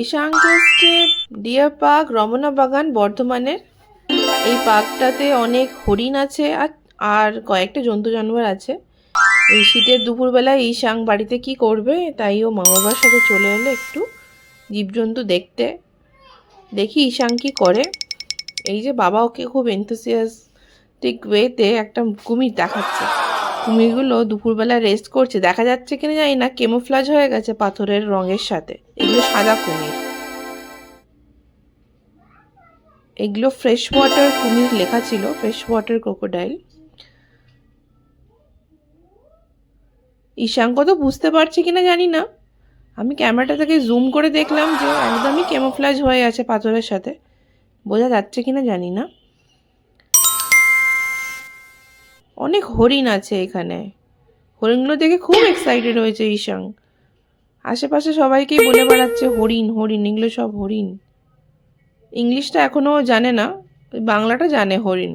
ঈশাঙ্ক এসছে deer park Ramna বাগান বর্ধমানের। এই পার্কটাতে অনেক হরিণ আছে আর কয়েকটা জন্তু জানোয়ার আছে। এই শীতের দুপুরবেলায় ঈশাঙ্ক বাড়িতে কি করবে, তাই ও মা বাবার সাথে চলে এলো একটু জীবজন্তু দেখতে। দেখি ঈশাঙ্ক কি করে। এই যে বাবা ওকে খুব এনথুসিয়াস্টিক ওয়েতে একটা কুমির দেখাচ্ছে। কুমিরগুলো দুপুরবেলা রেস্ট করছে, দেখা যাচ্ছে কিনা জানি না, কেমোফ্লাজ হয়ে গেছে পাথরের রঙের সাথে। এগুলো সাদা কুমির, এগুলো ফ্রেশ ওয়াটার কুমির লেখা ছিল, ফ্রেশ ওয়াটার ক্রোকোডাইল। ঈশাঙ্ক তো বুঝতে পারছে কিনা জানি না, আমি ক্যামেরাটা থেকে জুম করে দেখলাম যে একদমই কেমোফ্লাজ হয়ে আছে পাথরের সাথে, বোঝা যাচ্ছে কিনা জানি না। অনেক হরিণ আছে এখানে, হরিণগুলো দেখে খুব এক্সাইটেড হয়েছে ঈশাঙ্ক। আশেপাশে সবাইকেই বলে বেড়াচ্ছে হরিণ হরিণ, এগুলো সব হরিণ। ইংলিশটা এখনও জানে না, বাংলাটা জানে হরিণ।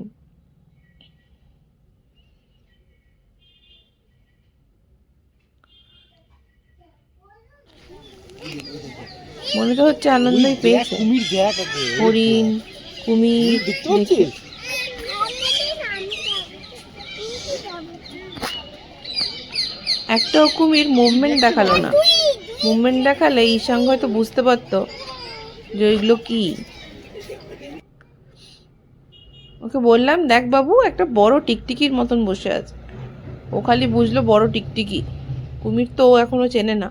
মনে তো হচ্ছে আনন্দই পেয়েছে। হরিণ কুমির দেখে একটাও কুমির মুভমেন্ট দেখালো না। মুভমেন্ট দেখালে ঈশাঙ্ক হয়তো বুঝতে পারতো যে ওইগুলো কি। ওকে বললাম, দেখ বাবু, একটা বড় টিকটিকির মতন বসে আছে। ও খালি বুঝলো বড় টিকটিকি, কুমির তো ও এখনো চেনে না।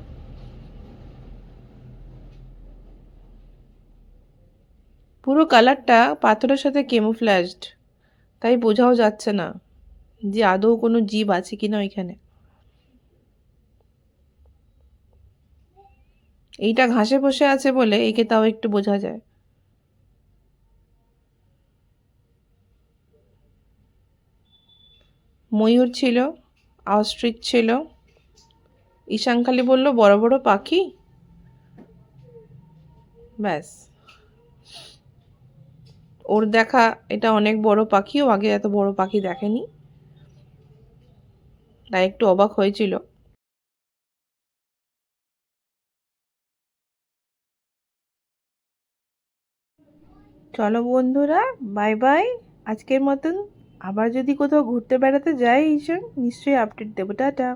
পুরো কালারটা পাথরের সাথে কেমোফ্ল্যাজড, তাই বোঝাও যাচ্ছে না যে আদৌ কোনো জীব আছে কিনা ওইখানে। এইটা ঘাসে বসে আছে বলে একে তাও একটু বোঝা যায়। ময়ূর ছিল, অস্ট্রিচ ছিল। ঈশাঙ্ক খালি বলল বড় বড় পাখি, ব্যাস। ওর দেখা এটা অনেক বড় পাখি, ও আগে এত বড় পাখি দেখেনি, তাই একটু অবাক হয়েছিল। চলো বন্ধুরা, বাই বাই আজকের মতন। আবার যদি কোথাও ঘুরতে বেড়াতে যাই ঈশান, নিশ্চয়ই আপডেট দেবো। টাটা।